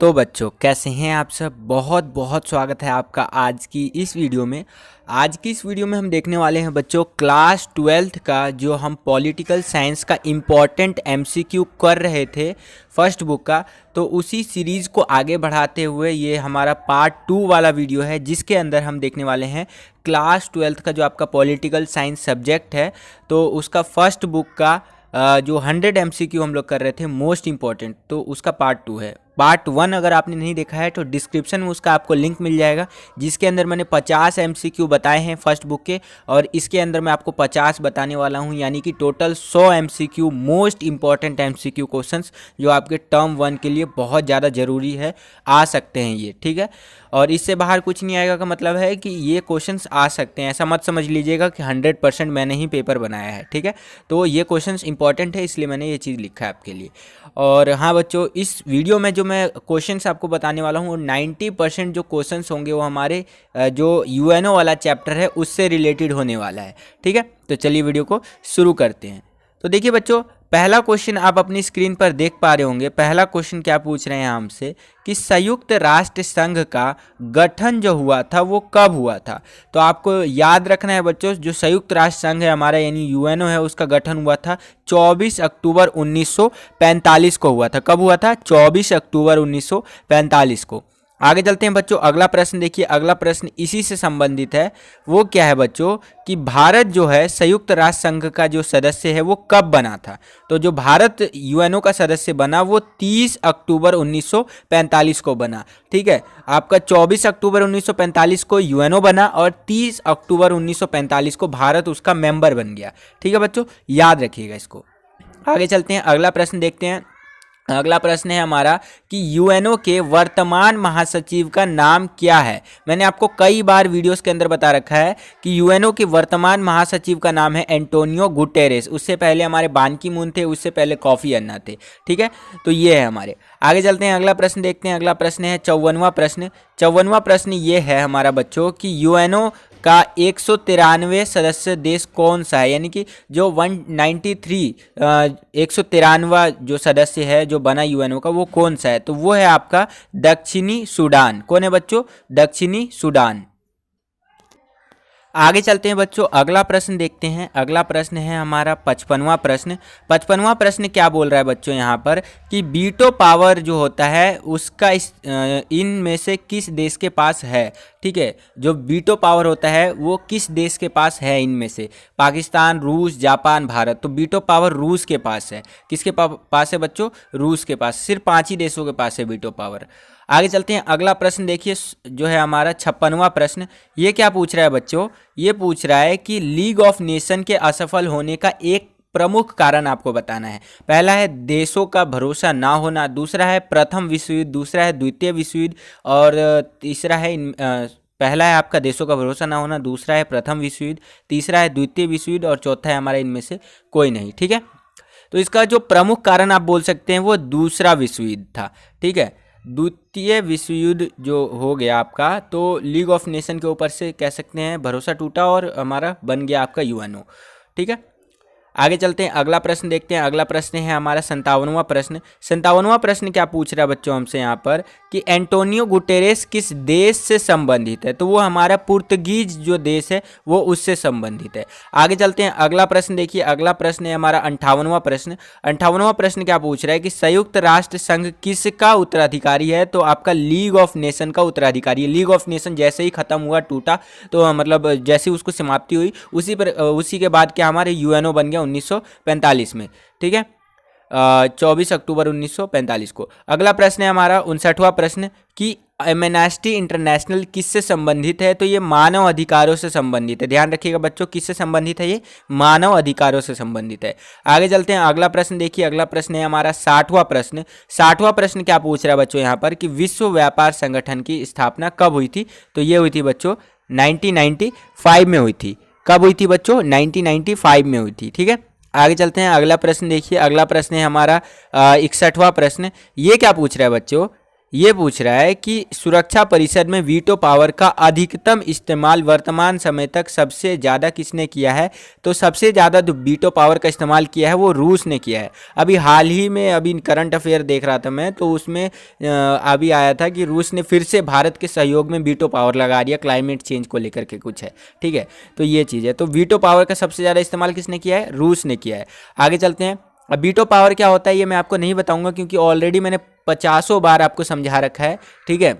तो बच्चों कैसे हैं आप सब। बहुत बहुत स्वागत है आपका आज की इस वीडियो में। आज की इस वीडियो में हम देखने वाले हैं बच्चों क्लास 12th का जो हम पॉलिटिकल साइंस का इम्पॉर्टेंट एमसीक्यू कर रहे थे फर्स्ट बुक का, तो उसी सीरीज़ को आगे बढ़ाते हुए ये हमारा पार्ट 2 वाला वीडियो है जिसके अंदर हम देखने वाले हैं क्लास 12th का जो आपका पॉलिटिकल साइंस सब्जेक्ट है, तो उसका फर्स्ट बुक का जो 100 एमसीक्यू हम लोग कर रहे थे मोस्ट इम्पॉर्टेंट, तो उसका पार्ट 2 है। पार्ट 1 अगर आपने नहीं देखा है तो डिस्क्रिप्शन में उसका आपको लिंक मिल जाएगा, जिसके अंदर मैंने 50 एमसीक्यू बताए हैं फर्स्ट बुक के, और इसके अंदर मैं आपको 50 बताने वाला हूं, यानी कि total 100 MCQ most important MCQ questions जो आपके टर्म 1 के लिए बहुत ज़्यादा ज़रूरी है, आ सकते हैं ये, ठीक है। और इससे बाहर कुछ नहीं आएगा का मतलब है कि ये क्वेश्चंस आ सकते हैं, ऐसा मत समझ लीजिएगा कि 100% मैंने ही पेपर बनाया है, ठीक है। तो ये क्वेश्चंस इंपॉर्टेंट है इसलिए मैंने ये चीज़ लिखा है आपके लिए। और हाँ बच्चों, इस वीडियो में जो मैं क्वेश्चंस आपको बताने वाला हूँ 90% जो क्वेश्चंस होंगे वो हमारे जो यूएनओ वाला चैप्टर है उससे रिलेटेड होने वाला है, ठीक है। तो चलिए वीडियो को शुरू करते हैं। तो देखिए बच्चों, पहला क्वेश्चन आप अपनी स्क्रीन पर देख पा रहे होंगे। पहला क्वेश्चन क्या पूछ रहे हैं हमसे कि संयुक्त राष्ट्र संघ का गठन जो हुआ था वो कब हुआ था। तो आपको याद रखना है बच्चों, जो संयुक्त राष्ट्र संघ है हमारा यानी यूएनओ है, उसका गठन हुआ था 24 अक्टूबर 1945 को हुआ था। कब हुआ था? 24 अक्टूबर 1945 को। आगे चलते हैं बच्चों, अगला प्रश्न देखिए। अगला प्रश्न इसी से संबंधित है। वो क्या है बच्चों कि भारत जो है संयुक्त राष्ट्र संघ का जो सदस्य है वो कब बना था। तो जो भारत यूएनओ का सदस्य बना वो 30 अक्टूबर 1945 को बना, ठीक है। आपका 24 अक्टूबर 1945 को यूएनओ बना और 30 अक्टूबर 1945 को भारत उसका मेंबर बन गया, ठीक है बच्चों, याद रखिएगा इसको। आगे चलते हैं, अगला प्रश्न देखते हैं। अगला प्रश्न है हमारा कि यूएनओ के वर्तमान महासचिव का नाम क्या है। मैंने आपको कई बार वीडियोस के अंदर बता रखा है कि यूएनओ के वर्तमान महासचिव का नाम है एंटोनियो गुटेरेस। उससे पहले हमारे बान की मून थे, उससे पहले कॉफी अन्ना थे, ठीक है। तो ये है हमारे। आगे चलते हैं, अगला प्रश्न देखते हैं। अगला प्रश्न है 54वां प्रश्न। 54वां प्रश्न ये है हमारा बच्चों कि यूएनओ का 193 सदस्य देश कौन सा है, यानी कि जो 193 193वां जो सदस्य है जो बना यूएनओ का वो कौन सा है। तो वो है आपका दक्षिणी सूडान। कौन है बच्चों? दक्षिणी सूडान। आगे चलते हैं बच्चों, अगला प्रश्न देखते हैं। अगला प्रश्न है हमारा 55वां प्रश्न। 55वां प्रश्न क्या बोल रहा है बच्चों यहाँ पर कि वीटो पावर जो होता है उसका इनमें से किस देश के पास है, ठीक है। जो वीटो पावर होता है वो किस देश के पास है इनमें से? पाकिस्तान, रूस, जापान, भारत। तो वीटो पावर रूस के पास है। किसके पास है बच्चों? रूस के पास। सिर्फ 5 ही देशों के पास है वीटो पावर। आगे चलते हैं, अगला प्रश्न देखिए जो है हमारा 56वां प्रश्न। ये क्या पूछ रहा है बच्चों? ये पूछ रहा है कि लीग ऑफ नेशन के असफल होने का एक प्रमुख कारण आपको बताना है। पहला है देशों का भरोसा ना होना, दूसरा है प्रथम विश्व युद्ध, दूसरा है द्वितीय विश्व युद्ध, और तीसरा है पहला है आपका देशों का भरोसा ना होना, दूसरा है प्रथम विश्व युद्ध, तीसरा है द्वितीय विश्व युद्ध, और चौथा है हमारा इनमें से कोई नहीं, ठीक है। तो इसका जो प्रमुख कारण आप बोल सकते हैं वो दूसरा विश्व युद्ध था, ठीक है। द्वितीय विश्व युद्ध जो हो गया आपका, तो लीग ऑफ नेशन के ऊपर से कह सकते हैं भरोसा टूटा और हमारा बन गया आपका यूएनओ, ठीक है। आगे चलते हैं, अगला प्रश्न देखते हैं। अगला प्रश्न है हमारा 57वां प्रश्न। 57वां प्रश्न क्या पूछ रहा है बच्चों हमसे यहाँ पर कि एंटोनियो गुटेरेस किस देश से संबंधित है। तो वो हमारा पुर्तगीज जो देश है वो उससे संबंधित है। आगे चलते हैं, अगला प्रश्न देखिए। अगला प्रश्न है हमारा 58वां प्रश्न। 58वां प्रश्न क्या पूछ रहा है कि संयुक्त राष्ट्र संघ किसका उत्तराधिकारी है। तो आपका लीग ऑफ नेशन का उत्तराधिकारी है। लीग ऑफ नेशन जैसे ही खत्म हुआ, टूटा, तो मतलब जैसे ही उसको समाप्ति हुई उसी के बाद क्या हमारे यूएनओ बन गया 1945 में, ठीक है, 24 अक्टूबर 1945 को। अगला प्रश्न है हमारा 59वां प्रश्न कि एमनेस्टी इंटरनेशनल किससे संबंधित है। तो ये मानव अधिकारों से संबंधित है। ध्यान रखिएगा बच्चों, किससे संबंधित है? ये मानव अधिकारों से संबंधित है। आगे चलते हैं, अगला प्रश्न देखिए। अगला प्रश्न है हमारा 60वां प्रश्न। 60वां प्रश्न क्या पूछ रहा है बच्चों यहाँ पर कि विश्व व्यापार संगठन की स्थापना कब हुई थी। तो ये हुई थी बच्चों 1995 में हुई थी। कब हुई थी बच्चों? 1995 में हुई थी, ठीक है। आगे चलते हैं, अगला प्रश्न देखिए। अगला प्रश्न है हमारा 61वां प्रश्न। ये क्या पूछ रहा है बच्चों ये पूछ रहा है कि सुरक्षा परिषद में वीटो पावर का अधिकतम इस्तेमाल वर्तमान समय तक सबसे ज़्यादा किसने किया है। तो सबसे ज़्यादा जो वीटो पावर का इस्तेमाल किया है वो रूस ने किया है। अभी हाल ही में अभी करंट अफेयर देख रहा था मैं, तो उसमें अभी आया था कि रूस ने फिर से भारत के सहयोग में वीटो पावर लगा दिया, क्लाइमेट चेंज को लेकर के कुछ है। ठीक है, तो ये चीज़ है। तो वीटो पावर का सबसे ज़्यादा इस्तेमाल किसने किया है, रूस ने किया है। आगे चलते हैं। अब वीटो पावर क्या होता है ये मैं आपको नहीं बताऊंगा, क्योंकि ऑलरेडी मैंने 50 बार आपको समझा रखा है। ठीक है,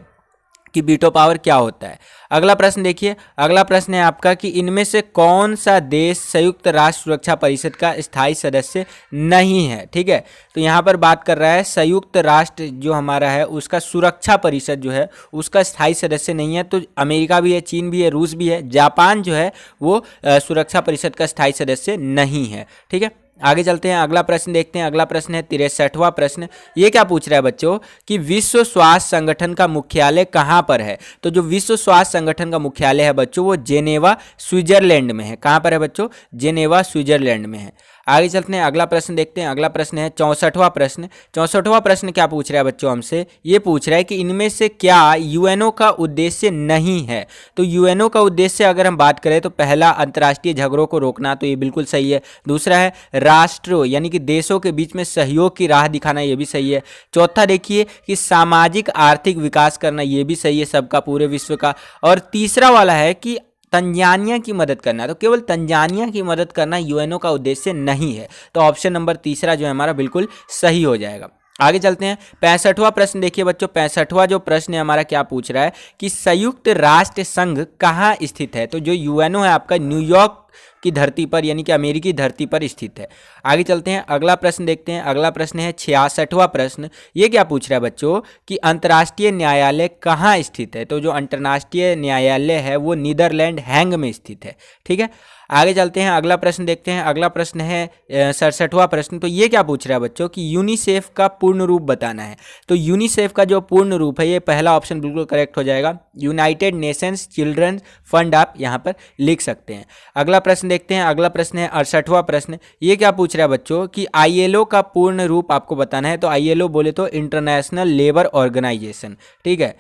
कि वीटो पावर क्या होता है। अगला प्रश्न देखिए, अगला प्रश्न है आपका कि इनमें से कौन सा देश संयुक्त राष्ट्र सुरक्षा परिषद का स्थायी सदस्य नहीं है। ठीक है, तो यहाँ पर बात कर रहा है संयुक्त राष्ट्र जो हमारा है उसका सुरक्षा परिषद जो है उसका स्थायी सदस्य नहीं है। तो अमेरिका भी है, चीन भी है, रूस भी है, जापान जो है वो सुरक्षा परिषद का स्थायी सदस्य नहीं है। ठीक है, आगे चलते हैं, अगला प्रश्न देखते हैं। अगला प्रश्न है 63वां प्रश्न। ये क्या पूछ रहा है बच्चों कि विश्व स्वास्थ्य संगठन का मुख्यालय कहाँ पर है। तो जो विश्व स्वास्थ्य संगठन का मुख्यालय है बच्चों वो जेनेवा स्विट्जरलैंड में है। कहाँ पर है बच्चों, जेनेवा स्विट्जरलैंड में है। आगे चलते हैं, अगला प्रश्न देखते हैं। अगला प्रश्न है 64वां प्रश्न। 64वां प्रश्न क्या पूछ रहा है बच्चों हमसे, ये पूछ रहा है कि इनमें से क्या यूएनओ का उद्देश्य नहीं है। तो यूएनओ का उद्देश्य अगर हम बात करें तो पहला अंतर्राष्ट्रीय झगड़ों को रोकना, तो ये बिल्कुल सही है। दूसरा है राष्ट्रों यानी कि देशों के बीच में सहयोग की राह दिखाना, ये भी सही है। चौथा देखिए कि सामाजिक आर्थिक विकास करना, ये भी सही है सबका, पूरे विश्व का। और तीसरा वाला है कि तंजानिया की मदद करना, तो केवल तंजानिया की मदद करना यूएनओ का उद्देश्य नहीं है। तो ऑप्शन नंबर तीसरा जो है हमारा बिल्कुल सही हो जाएगा। आगे चलते हैं, 65वां प्रश्न देखिए बच्चों। 65वां जो प्रश्न है हमारा क्या पूछ रहा है कि संयुक्त राष्ट्र संघ कहाँ स्थित है। तो जो यूएनओ है आपका न्यूयॉर्क की धरती पर यानी कि अमेरिकी धरती पर स्थित है। आगे चलते हैं, अगला प्रश्न देखते हैं। अगला प्रश्न है 66वां प्रश्न। ये क्या पूछ रहा है बच्चों कि अंतर्राष्ट्रीय न्यायालय कहाँ स्थित है। तो जो अंतर्राष्ट्रीय न्यायालय है वो नीदरलैंड हैंग में स्थित है। ठीक है, आगे चलते हैं, अगला प्रश्न देखते हैं। अगला प्रश्न है 67वां प्रश्न। तो ये क्या पूछ रहा है बच्चों कि यूनिसेफ का पूर्ण रूप बताना है। तो यूनिसेफ का जो पूर्ण रूप है ये पहला ऑप्शन बिल्कुल करेक्ट हो जाएगा, यूनाइटेड नेशंस चिल्ड्रन फंड, आप यहाँ पर लिख सकते हैं। अगला प्रश्न देखते हैं। अगला प्रश्न है 68वां प्रश्न। ये क्या पूछ रहा है बच्चों कि आईएलओ का पूर्ण रूप आपको बताना है। तो आईएलओ बोले तो इंटरनेशनल लेबर ऑर्गेनाइजेशन। ठीक है,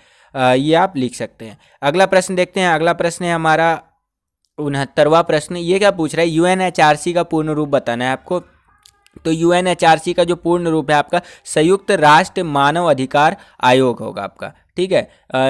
ये आप लिख सकते हैं। अगला प्रश्न देखते हैं। अगला प्रश्न है हमारा 69वां प्रश्न। ये क्या पूछ रहा है, यूएनएचआरसी का पूर्ण रूप बताना है आपको। तो यूएनएचआरसी का जो पूर्ण रूप है आपका संयुक्त राष्ट्र मानव अधिकार आयोग होगा आपका। ठीक है,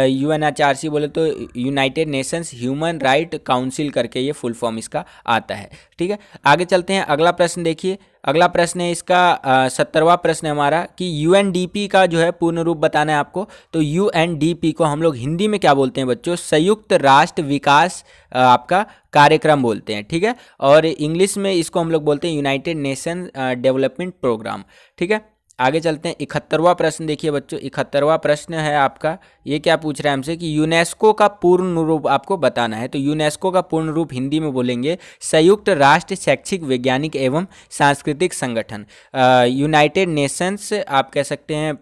यूएनएचआरसी बोले तो United Nations human right council करके ये फुल फॉर्म इसका आता है। ठीक है, आगे चलते हैं। अगला प्रश्न देखिए। अगला प्रश्न है इसका 70वां प्रश्न है हमारा कि यूएनडीपी का जो है पूर्ण रूप बताना है आपको। तो यूएनडीपी को हम लोग हिंदी में क्या बोलते हैं बच्चों, संयुक्त राष्ट्र विकास आपका कार्यक्रम बोलते हैं। ठीक है, और इंग्लिश में इसको हम लोग बोलते हैं यूनाइटेड नेशन डेवलपमेंट प्रोग्राम। ठीक है, आगे चलते हैं। 71वां प्रश्न देखिए बच्चों। 71वां प्रश्न है आपका, ये क्या पूछ रहा है हमसे कि यूनेस्को का पूर्ण रूप आपको बताना है। तो यूनेस्को का पूर्ण रूप हिंदी में बोलेंगे संयुक्त राष्ट्र शैक्षिक वैज्ञानिक एवं सांस्कृतिक संगठन, यूनाइटेड नेशंस आप कह सकते हैं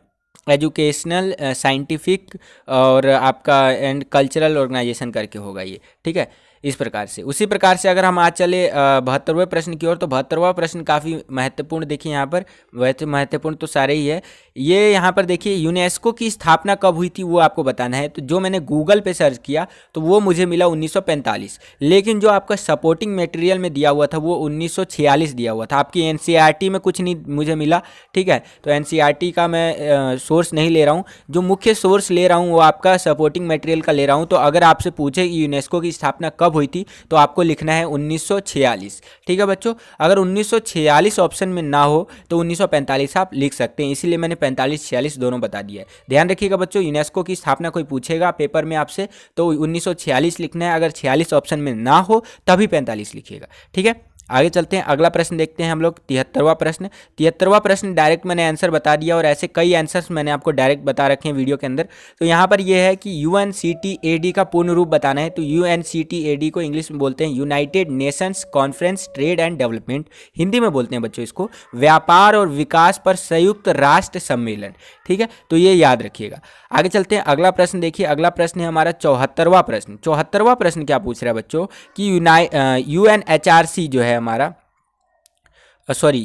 एजुकेशनल साइंटिफिक और आपका एंड कल्चरल ऑर्गेनाइजेशन करके होगा ये। ठीक है, इस प्रकार से। उसी प्रकार से अगर हम आज चले 72वें प्रश्न की ओर, तो 72वां प्रश्न काफ़ी महत्वपूर्ण देखिए यहाँ पर, वैसे महत्वपूर्ण तो सारे ही है। ये यहाँ पर देखिए यूनेस्को की स्थापना कब हुई थी वो आपको बताना है। तो जो मैंने गूगल पे सर्च किया तो वो मुझे मिला 1945, लेकिन जो आपका सपोर्टिंग मटेरियल में दिया हुआ था वो 1946 दिया हुआ था। आपकी एनसीईआरटी में कुछ नहीं मुझे मिला। ठीक है, तो एनसीईआरटी का मैं सोर्स नहीं ले रहा हूँ, जो मुख्य सोर्स ले रहा हूँ वो आपका सपोर्टिंग मटेरियल का ले रहा हूँ। तो अगर आपसे पूछे कि यूनेस्को की स्थापना कब हुई थी तो आपको लिखना है 1946। ठीक है बच्चों, अगर 1946 ऑप्शन में ना हो तो 1945 आप लिख सकते हैं, इसीलिए मैंने 45-46 दोनों बता दिया है। ध्यान रखिएगा बच्चों, यूनेस्को की स्थापना कोई पूछेगा पेपर में आपसे तो 1946 लिखना है, अगर 46 ऑप्शन में ना हो तभी 45 लिखिएगा। ठीक है, आगे चलते हैं। अगला प्रश्न देखते हैं हम लोग 73वां प्रश्न। 73वां प्रश्न डायरेक्ट मैंने आंसर बता दिया और ऐसे कई आंसर्स मैंने आपको डायरेक्ट बता रखे हैं वीडियो के अंदर। तो यहाँ पर यह है कि यूएनसीटीएडी का पूर्ण रूप बताना है। तो यूएनसीटीएडी को इंग्लिश में बोलते हैं United Nations conference trade and development, Hindi में बोलते हैं बच्चों इसको व्यापार और विकास पर संयुक्त राष्ट्र सम्मेलन। ठीक है, तो ये याद रखिएगा। आगे चलते हैं। अगला प्रश्न देखिए। अगला प्रश्न है हमारा 74वां प्रश्न। 74वां प्रश्न क्या पूछ रहा है बच्चों कि यूएनएचआरसी जो है हमारा, सॉरी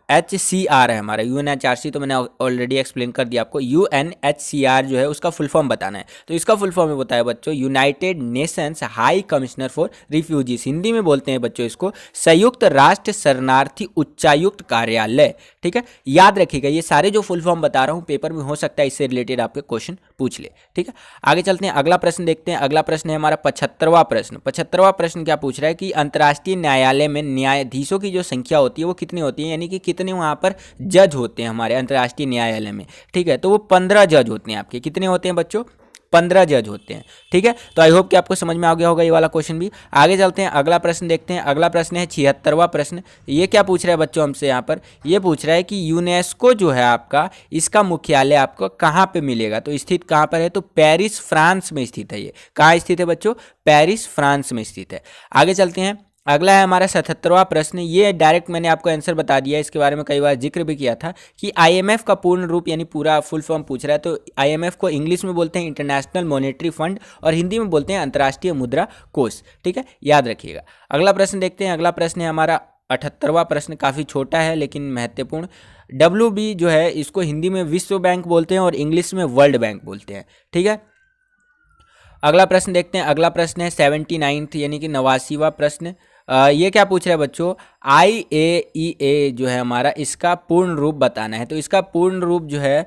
UNHCR है हमारा, UNHRC तो मैंने ऑलरेडी एक्सप्लेन कर दिया आपको। UNHCR जो है उसका फुल फॉर्म बताना है, तो इसका फुल फॉर्म बताया बच्चों, United Nations high commissioner for refugees. Hindi में बोलते हैं बच्चों इसको संयुक्त राष्ट्र शरणार्थी उच्चायुक्त कार्यालय। ठीक है, याद रखिएगा ये सारे जो फुल फॉर्म बता रहा हूँ पेपर में हो सकता है इससे रिलेटेड आपके क्वेश्चन पूछ ले। ठीक है, आगे चलते हैं, अगला प्रश्न देखते हैं। अगला प्रश्न है हमारा 75वां प्रश्न। 75वां प्रश्न क्या पूछ रहा है कि अंतर्राष्ट्रीय न्यायालय में न्यायाधीशों की जो संख्या होती है वो कितनी होती है, यानी कि कितने वहाँ पर जज होते हैं हमारे अंतर्राष्ट्रीय न्यायालय में। ठीक है, तो वो 15 जज होते हैं आपके। कितने होते हैं बच्चों? 15 जज होते हैं। ठीक है, तो आई होप कि आपको समझ में आ गया होगा ये वाला क्वेश्चन भी। आगे चलते हैं, अगला प्रश्न देखते हैं। अगला प्रश्न है 76वां प्रश्न। ये क्या पूछ रहा है बच्चों हमसे यहाँ पर? ये पूछ रहा है कि यूनेस्को जो है आपका, इसका मुख्यालय आपको कहाँ पे मिलेगा? तो स्थित कहाँ पर है? तो पेरिस फ्रांस में स्थित है। ये कहाँ स्थित है बच्चों? पेरिस फ्रांस में स्थित है। आगे चलते हैं, अगला है हमारा 77वां प्रश्न। ये डायरेक्ट मैंने आपको आंसर बता दिया, इसके बारे में कई बार जिक्र भी किया था कि आईएमएफ का पूर्ण रूप यानी पूरा फुल फॉर्म पूछ रहा है। तो आईएमएफ को इंग्लिश में बोलते हैं इंटरनेशनल मॉनेटरी फंड और हिंदी में बोलते हैं अंतर्राष्ट्रीय मुद्रा कोष। ठीक है, याद रखिएगा। अगला प्रश्न देखते हैं। अगला प्रश्न है हमारा 78वां प्रश्न। काफ़ी छोटा है लेकिन महत्वपूर्ण। WB जो है इसको हिंदी में विश्व बैंक बोलते हैं और इंग्लिश में वर्ल्ड बैंक बोलते हैं। ठीक है, अगला प्रश्न देखते हैं। अगला प्रश्न है 79th यानी कि 89वां प्रश्न। ये क्या पूछ रहा है बच्चों? IAEA जो है हमारा, इसका पूर्ण रूप बताना है। तो इसका पूर्ण रूप जो है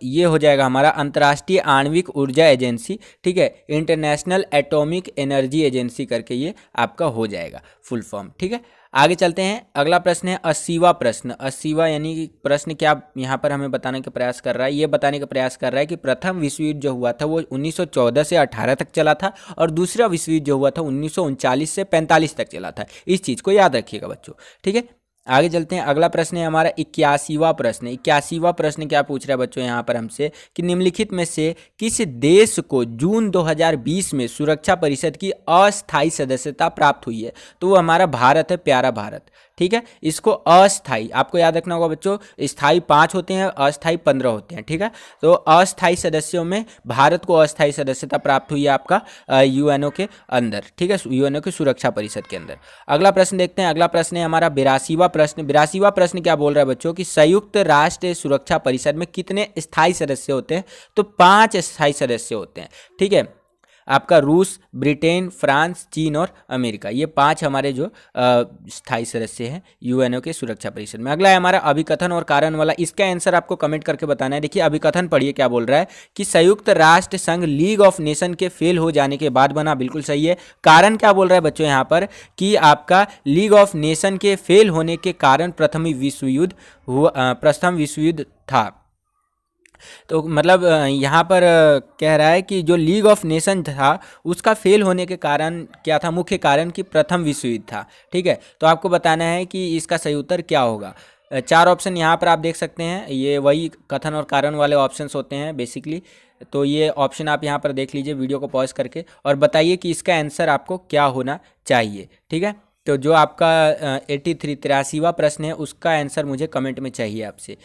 ये हो जाएगा हमारा अंतर्राष्ट्रीय आणविक ऊर्जा एजेंसी। ठीक है, इंटरनेशनल एटॉमिक एनर्जी एजेंसी करके ये आपका हो जाएगा फुल फॉर्म। ठीक है, आगे चलते हैं। अगला प्रश्न है 80वां प्रश्न। 80वां यानी कि प्रश्न क्या यहाँ पर हमें बताने का प्रयास कर रहा है? ये बताने का प्रयास कर रहा है कि प्रथम विश्व युद्ध जो हुआ था वो 1914 से 18 तक चला था और दूसरा विश्व युद्ध जो हुआ था 1939 से 45 तक चला था। इस चीज़ को याद रखिएगा बच्चों। ठीक है, आगे चलते हैं। अगला प्रश्न है हमारा 81वां प्रश्न। 81वां प्रश्न क्या पूछ रहा है बच्चों यहाँ पर हमसे कि निम्नलिखित में से किस देश को जून 2020 में सुरक्षा परिषद की अस्थायी सदस्यता प्राप्त हुई है? तो वो हमारा भारत है, प्यारा भारत। ठीक है, इसको अस्थाई आपको याद रखना होगा बच्चों। स्थायी 5 होते हैं, अस्थायी 15 होते हैं। ठीक है, तो अस्थायी सदस्यों में भारत को अस्थायी सदस्यता प्राप्त हुई है आपका यूएनओ के अंदर। ठीक है, यूएनओ की सुरक्षा परिषद के अंदर। अगला प्रश्न देखते हैं। अगला प्रश्न है हमारा 82वां प्रश्न। 82वां प्रश्न क्या बोल रहा है बच्चों कि संयुक्त राष्ट्र सुरक्षा परिषद में कितने स्थायी सदस्य होते हैं? तो 5 स्थायी सदस्य होते हैं। ठीक है, आपका रूस, ब्रिटेन, फ्रांस, चीन और अमेरिका, ये 5 हमारे जो स्थायी सदस्य हैं यूएनओ के सुरक्षा परिषद में। अगला है हमारा अभिकथन और कारण वाला। इसका आंसर आपको कमेंट करके बताना है। देखिए अभिकथन पढ़िए क्या बोल रहा है कि संयुक्त राष्ट्र संघ लीग ऑफ नेशन के फेल हो जाने के बाद बना। बिल्कुल सही है। कारण क्या बोल रहा है बच्चों यहाँ पर कि आपका लीग ऑफ नेशन के फेल होने के कारण प्रथम विश्व युद्ध था। तो मतलब यहाँ पर कह रहा है कि जो लीग ऑफ नेशन था उसका फेल होने के कारण क्या था? मुख्य कारण कि प्रथम विश्व युद्ध था। ठीक है, तो आपको बताना है कि इसका सही उत्तर क्या होगा। 4 ऑप्शन यहाँ पर आप देख सकते हैं। ये वही कथन और कारण वाले ऑप्शंस होते हैं बेसिकली। तो ये ऑप्शन आप यहाँ पर देख लीजिए वीडियो को पॉज करके और बताइए कि इसका आंसर आपको क्या होना चाहिए। ठीक है, तो जो आपका 83वां प्रश्न है उसका आंसर मुझे कमेंट में चाहिए आपसे।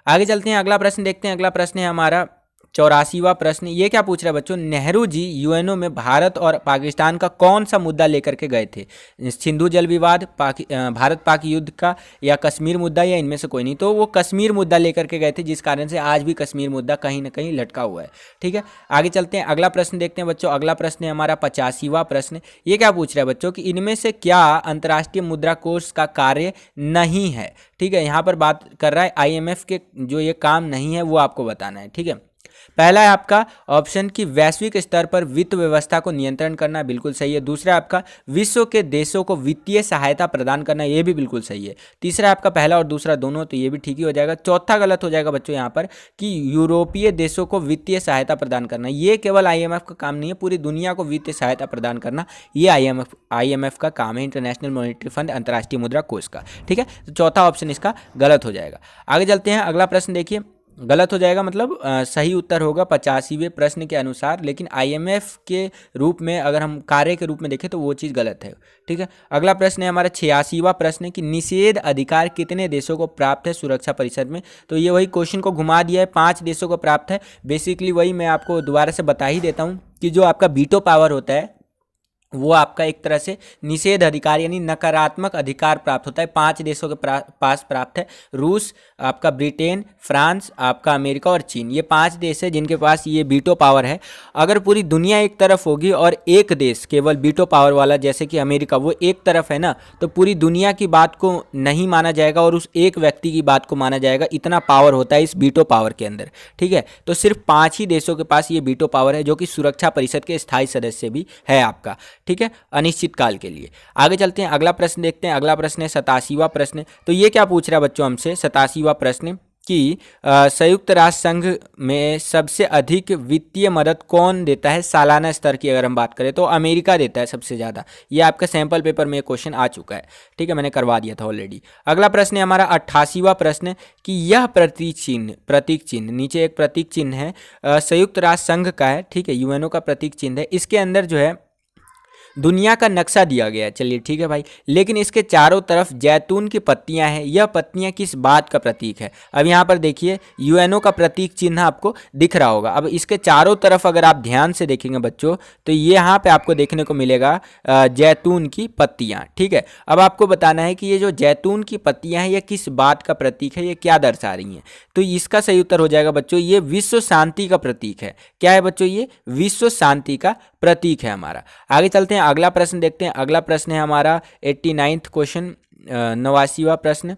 आगे चलते हैं, अगला प्रश्न देखते हैं। अगला प्रश्न है हमारा 84वां प्रश्न। ये क्या पूछ रहा है बच्चों? नेहरू जी यूएनओ में भारत और पाकिस्तान का कौन सा मुद्दा लेकर के गए थे? सिंधु जल विवाद, भारत पाक युद्ध का, या कश्मीर मुद्दा, या इनमें से कोई नहीं? तो वो कश्मीर मुद्दा लेकर के गए थे, जिस कारण से आज भी कश्मीर मुद्दा कहीं ना कहीं लटका हुआ है। ठीक है, आगे चलते हैं। अगला प्रश्न देखते हैं बच्चों। अगला प्रश्न है हमारा 85वां प्रश्न। ये क्या पूछ रहा है बच्चों कि इनमें से क्या अंतर्राष्ट्रीय मुद्रा कोष का कार्य नहीं है? ठीक है, यहाँ पर बात कर रहा है आईएमएफ के जो ये काम नहीं है वो आपको बताना है। ठीक है, पहला है आपका ऑप्शन कि वैश्विक स्तर पर वित्त व्यवस्था को नियंत्रण करना, बिल्कुल सही है। दूसरा आपका विश्व के देशों को वित्तीय सहायता प्रदान करना, ये भी बिल्कुल सही है। तीसरा आपका पहला और दूसरा दोनों, तो ये भी ठीक ही हो जाएगा। चौथा गलत हो जाएगा बच्चों यहाँ पर कि यूरोपीय देशों को वित्तीय सहायता प्रदान करना। ये केवल आईएमएफ का काम नहीं है, पूरी दुनिया को वित्तीय सहायता प्रदान करना ये आईएमएफ का काम है, इंटरनेशनल मॉनेटरी फंड, अंतर्राष्ट्रीय मुद्रा कोष का। ठीक है, तो चौथा ऑप्शन इसका गलत हो जाएगा। आगे चलते हैं, अगला प्रश्न देखिए। गलत हो जाएगा मतलब सही उत्तर होगा 85वें प्रश्न के अनुसार, लेकिन आईएमएफ के रूप में अगर हम कार्य के रूप में देखें तो वो चीज़ गलत है। ठीक है, अगला प्रश्न है हमारा 86वां प्रश्न कि निषेध अधिकार कितने देशों को प्राप्त है सुरक्षा परिषद में? तो ये वही क्वेश्चन को घुमा दिया है, 5 देशों को प्राप्त है। बेसिकली वही मैं आपको दोबारा से बता ही देता हूँ कि जो आपका वीटो पावर होता है वो आपका एक तरह से निषेध अधिकार यानी नकारात्मक अधिकार प्राप्त होता है। 5 देशों के पास प्राप्त है, रूस, आपका ब्रिटेन, फ्रांस, आपका अमेरिका और चीन। ये 5 देश है जिनके पास ये वीटो पावर है। अगर पूरी दुनिया एक तरफ होगी और एक देश केवल वीटो पावर वाला जैसे कि अमेरिका वो एक तरफ है ना, तो पूरी दुनिया की बात को नहीं माना जाएगा और उस एक व्यक्ति की बात को माना जाएगा। इतना पावर होता है इस वीटो पावर के अंदर, ठीक है। तो सिर्फ 5 ही देशों के पास ये वीटो पावर है, जो कि सुरक्षा परिषद के स्थायी सदस्य भी है आपका, ठीक है, अनिश्चित काल के लिए। आगे चलते हैं, अगला प्रश्न देखते हैं। अगला प्रश्न है 87वां प्रश्न। तो ये क्या पूछ रहा है बच्चों हमसे 87वां प्रश्न कि संयुक्त राष्ट्र संघ में सबसे अधिक वित्तीय मदद कौन देता है सालाना स्तर की अगर हम बात करें तो अमेरिका देता है सबसे ज़्यादा। ये आपका सैंपल पेपर में क्वेश्चन आ चुका है, ठीक है, मैंने करवा दिया था ऑलरेडी। अगला प्रश्न है हमारा 88वां प्रश्न कि यह प्रतीक चिन्ह नीचे एक प्रतीक चिन्ह है, संयुक्त राष्ट्र संघ का है, ठीक है, यूएनओ का प्रतीक चिन्ह है। इसके अंदर जो है दुनिया का नक्शा दिया गया है, चलिए ठीक है भाई, लेकिन इसके चारों तरफ जैतून की पत्तियां हैं। यह पत्तियां किस बात का प्रतीक है? अब यहाँ पर देखिए यूएनओ का प्रतीक चिन्ह आपको दिख रहा होगा। अब इसके चारों तरफ अगर आप ध्यान से देखेंगे बच्चों तो ये यहाँ पे आपको देखने को मिलेगा जैतून की पत्तियां, ठीक है। अब आपको बताना है कि ये जो जैतून की पत्तियां हैं ये किस बात का प्रतीक है, ये क्या दर्शा रही हैं। तो इसका सही उत्तर हो जाएगा बच्चों ये विश्व शांति का प्रतीक है। क्या है बच्चों? ये विश्व शांति का प्रतीक है हमारा। आगे चलते हैं, अगला प्रश्न देखते हैं। अगला प्रश्न है हमारा 89वां क्वेश्चन, 89वां प्रश्न।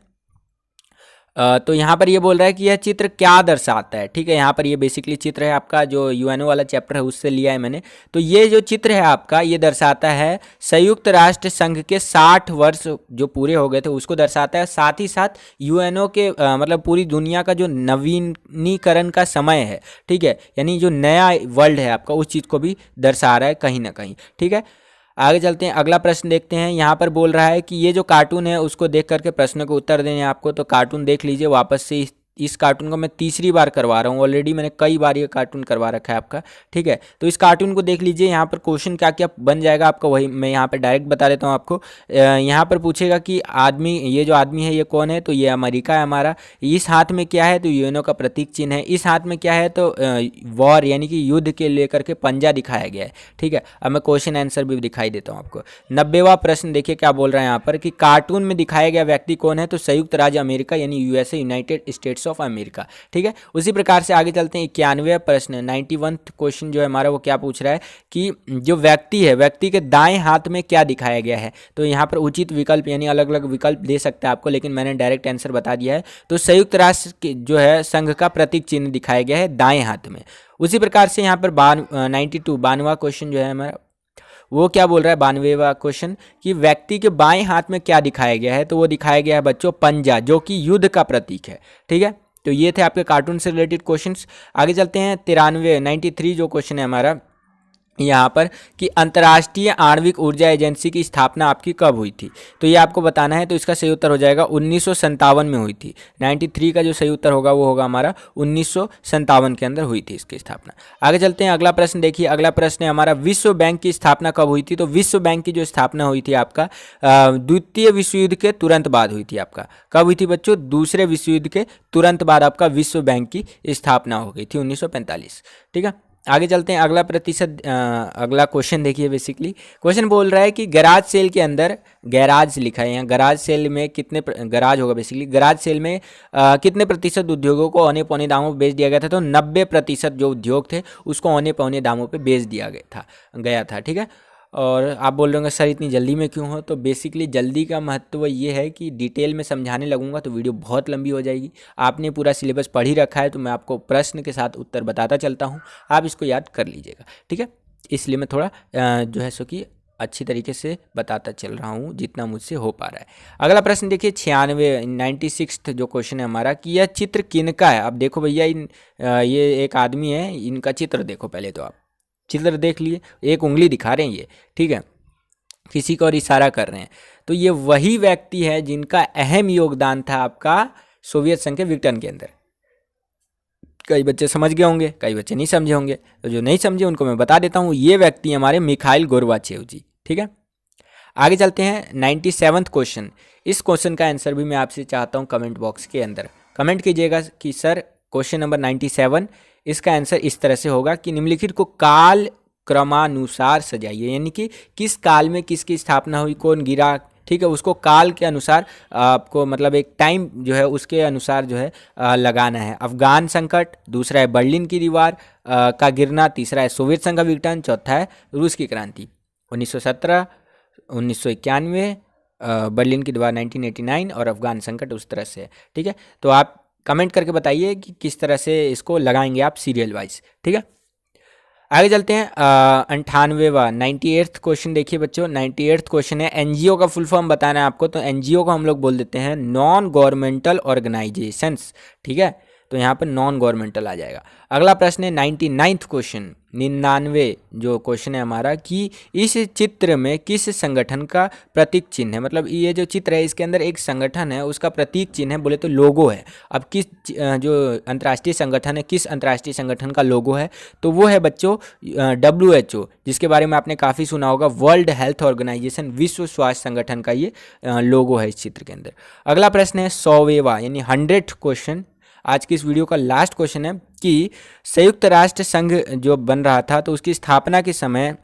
तो यहाँ पर ये बोल रहा है कि यह चित्र क्या दर्शाता है, ठीक है। यहाँ पर ये बेसिकली चित्र है आपका जो यूएनओ वाला चैप्टर है उससे लिया है मैंने। तो ये जो चित्र है आपका ये दर्शाता है संयुक्त राष्ट्र संघ के 60 वर्ष जो पूरे हो गए थे उसको दर्शाता है। साथ ही साथ यूएनओ के मतलब पूरी दुनिया का जो नवीनीकरण का समय है, ठीक है, यानी जो नया वर्ल्ड है आपका उस चीज़ को भी दर्शा रहा है कहीं ना कहीं, ठीक है। आगे चलते हैं, अगला प्रश्न देखते हैं। यहाँ पर बोल रहा है कि ये जो कार्टून है उसको देख करके प्रश्न को उत्तर देने आपको। तो कार्टून देख लीजिए वापस से। इस कार्टून को मैं तीसरी बार करवा रहा हूँ, ऑलरेडी मैंने कई बार ये कार्टून करवा रखा है आपका, ठीक है। तो इस कार्टून को देख लीजिए। यहाँ पर क्वेश्चन क्या क्या बन जाएगा आपका वही मैं यहाँ पर डायरेक्ट बता देता हूँ आपको। यहाँ पर पूछेगा कि आदमी, ये जो आदमी है ये कौन है? तो ये अमेरिका है हमारा। इस हाथ में क्या है? तो यूएनओ का प्रतीक चिन्ह है। इस हाथ में क्या है? तो वॉर यानी कि युद्ध के लेकर के पंजा दिखाया गया है, ठीक है। अब मैं क्वेश्चन आंसर भी दिखाई देता हूँ आपको। 90वां प्रश्न देखिए क्या बोल रहा है यहाँ पर कि कार्टून में दिखाया गया व्यक्ति कौन है? तो संयुक्त राज्य अमेरिका यानी USA, United states of America, ठीक है। उसी प्रकार से आगे चलते हैं। 91वां प्रश्न 91वां क्वेश्चन जो है हमारा वो क्या पूछ रहा है कि जो व्यक्ति है व्यक्ति के दाएं हाथ में क्या दिखाया गया है? तो यहाँ पर उचित विकल्प यानी अलग अलग विकल्प दे सकता है आपको, लेकिन मैंने डायरेक्ट आंसर बता दिया है। तो संयुक्त राष्ट्र के जो है संघ का प्रतीक चिन्ह दिखाया गया है दाएं हाथ में। उसी प्रकार से यहाँ पर 92वां क्वेश्चन जो है हमारा वो क्या बोल रहा है 92वां क्वेश्चन कि व्यक्ति के बाएं हाथ में क्या दिखाया गया है? तो वो दिखाया गया है बच्चों पंजा, जो कि युद्ध का प्रतीक है, ठीक है। तो ये थे आपके कार्टून से रिलेटेड क्वेश्चंस। आगे चलते हैं 93 जो क्वेश्चन है हमारा यहाँ पर कि अंतर्राष्ट्रीय आणविक ऊर्जा एजेंसी की स्थापना आपकी कब हुई थी? तो ये आपको बताना है। तो इसका सही उत्तर हो जाएगा 1957 में हुई थी। 93 का जो सही उत्तर होगा वो होगा हमारा 1957 के अंदर हुई थी इसकी स्थापना। आगे चलते हैं, अगला प्रश्न देखिए। अगला प्रश्न है हमारा विश्व बैंक की स्थापना कब हुई थी? तो विश्व बैंक की जो स्थापना हुई थी आपका द्वितीय विश्व युद्ध के तुरंत बाद हुई थी। आपका कब हुई थी बच्चों? दूसरे विश्व युद्ध के तुरंत बाद आपका विश्व बैंक की स्थापना हो गई थी 1945, ठीक है। आगे चलते हैं, अगला क्वेश्चन देखिए। बेसिकली क्वेश्चन बोल रहा है कि गैराज सेल के अंदर, गैराज लिखा है यहाँ, गैराज सेल में कितने गैराज होगा बेसिकली, गैराज सेल में कितने प्रतिशत उद्योगों को औने पौने दामों पर बेच दिया गया था? तो 90% जो उद्योग थे उसको औने पौने दामों पर बेच दिया गया था, ठीक है। और आप बोल रहे होंगे सर इतनी जल्दी में क्यों हो? तो बेसिकली जल्दी का महत्व ये है कि डिटेल में समझाने लगूंगा तो वीडियो बहुत लंबी हो जाएगी। आपने पूरा सिलेबस पढ़ ही रखा है तो मैं आपको प्रश्न के साथ उत्तर बताता चलता हूँ, आप इसको याद कर लीजिएगा, ठीक है। इसलिए मैं थोड़ा जो है सो कि अच्छी तरीके से बताता चल रहा हूँ जितना मुझसे हो पा रहा है। अगला प्रश्न देखिए 96 जो क्वेश्चन है हमारा कि यह चित्र किनका है? अब देखो भैया ये एक आदमी है, इनका चित्र देखो। पहले तो आप चित्र देख लिए, एक उंगली दिखा रहे हैं ये, ठीक है, किसी को और इशारा कर रहे हैं। तो ये वही व्यक्ति है जिनका अहम योगदान था आपका सोवियत संघ के विघटन के अंदर। कई बच्चे समझ गए होंगे, कई बच्चे नहीं समझे होंगे। तो जो नहीं समझे उनको मैं बता देता हूँ, ये व्यक्ति हमारे मिखाइल गोर्बाचेव जी, ठीक है। आगे चलते हैं 97वां क्वेश्चन। इस क्वेश्चन का आंसर भी मैं आपसे चाहता हूँ कमेंट बॉक्स के अंदर कमेंट कीजिएगा कि सर क्वेश्चन नंबर 97 इसका आंसर इस तरह से होगा कि निम्नलिखित को काल क्रमानुसार सजाइए, यानी कि किस काल में किसकी स्थापना हुई, कौन गिरा, ठीक है, उसको काल के अनुसार आपको मतलब एक टाइम जो है उसके अनुसार जो है लगाना है। अफगान संकट, दूसरा है बर्लिन की दीवार का गिरना, तीसरा है सोवियत संघ का विघटन, चौथा है रूस की क्रांति 1917, 1991, बर्लिन की दीवार 1989 और अफगान संकट उस तरह से है। ठीक है, तो आप कमेंट करके बताइए कि किस तरह से इसको लगाएंगे आप सीरियल वाइज। ठीक है, आगे चलते हैं। 98वां 98th क्वेश्चन देखिए बच्चों, 98th क्वेश्चन है एनजीओ का फुल फॉर्म बताना है आपको। तो एनजीओ को हम लोग बोल देते हैं नॉन गवर्नमेंटल ऑर्गेनाइजेशंस। ठीक है, तो यहाँ पर नॉन गवर्नमेंटल आ जाएगा। अगला प्रश्न है 99th क्वेश्चन, 99 जो क्वेश्चन है हमारा, कि इस चित्र में किस संगठन का प्रतीक चिन्ह है। मतलब ये जो चित्र है इसके अंदर एक संगठन है, उसका प्रतीक चिन्ह है, बोले तो लोगो है। अब किस जो अंतर्राष्ट्रीय संगठन है, किस अंतर्राष्ट्रीय संगठन का लोगो है, तो वो है बच्चों WHO, जिसके बारे में आपने काफ़ी सुना होगा, वर्ल्ड हेल्थ ऑर्गेनाइजेशन, विश्व स्वास्थ्य संगठन का ये लोगो है इस चित्र के अंदर। अगला प्रश्न है 100वां यानी 100th क्वेश्चन, आज की इस वीडियो का लास्ट क्वेश्चन है कि संयुक्त राष्ट्र संघ जो बन रहा था तो उसकी स्थापना के समय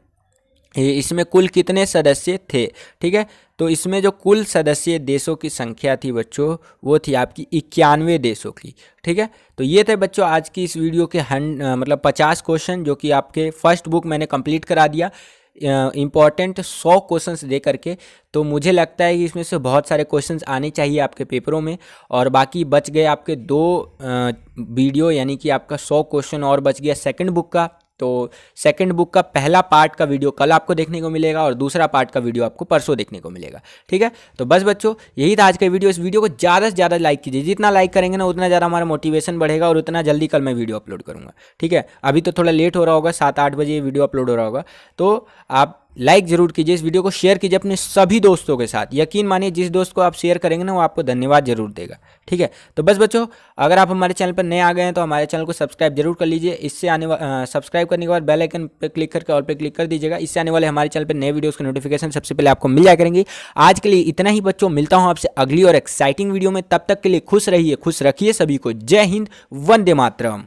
इसमें कुल कितने सदस्य थे। ठीक है, तो इसमें जो कुल सदस्य देशों की संख्या थी बच्चों वो थी आपकी 91 देशों की। ठीक है, तो ये थे बच्चों आज की इस वीडियो के मतलब 50 क्वेश्चन जो कि आपके फर्स्ट बुक मैंने कंप्लीट करा दिया इम्पॉर्टेंट 100 क्वेश्चंस दे करके। तो मुझे लगता है कि इसमें से बहुत सारे क्वेश्चंस आने चाहिए आपके पेपरों में, और बाकी बच गए आपके 2 वीडियो, यानी कि आपका 100 क्वेश्चन और बच गया सेकंड बुक का। तो सेकंड बुक का पहला पार्ट का वीडियो कल आपको देखने को मिलेगा और दूसरा पार्ट का वीडियो आपको परसों देखने को मिलेगा। ठीक है, तो बस बच्चों यही था आज का वीडियो। इस वीडियो को ज़्यादा से ज़्यादा लाइक कीजिए, जितना लाइक करेंगे ना उतना ज़्यादा हमारा मोटिवेशन बढ़ेगा और उतना जल्दी कल मैं वीडियो अपलोड करूँगा। ठीक है, अभी तो थोड़ा लेट हो रहा होगा, 7-8 बजे वीडियो अपलोड हो रहा होगा, तो आप लाइक जरूर कीजिए, इस वीडियो को शेयर कीजिए अपने सभी दोस्तों के साथ। यकीन मानिए जिस दोस्त को आप शेयर करेंगे ना वो आपको धन्यवाद जरूर देगा। ठीक है, तो बस बच्चों अगर आप हमारे चैनल पर नए आ गए हैं तो हमारे चैनल को सब्सक्राइब जरूर कर लीजिए। इससे सब्सक्राइब करने के बाद बेल आइकन पर क्लिक करके ऑल पे क्लिक कर दीजिएगा। इससे आने वाले हमारे चैनल पर नए वीडियोस के नोटिफिकेशन सबसे पहले आपको मिल जाया करेंगे। आज के लिए इतना ही बच्चों, मिलता हूँ आपसे अगली और एक्साइटिंग वीडियो में। तब तक के लिए खुश रहिए, खुश रखिए सभी को। जय हिंद, वंदे मातरम।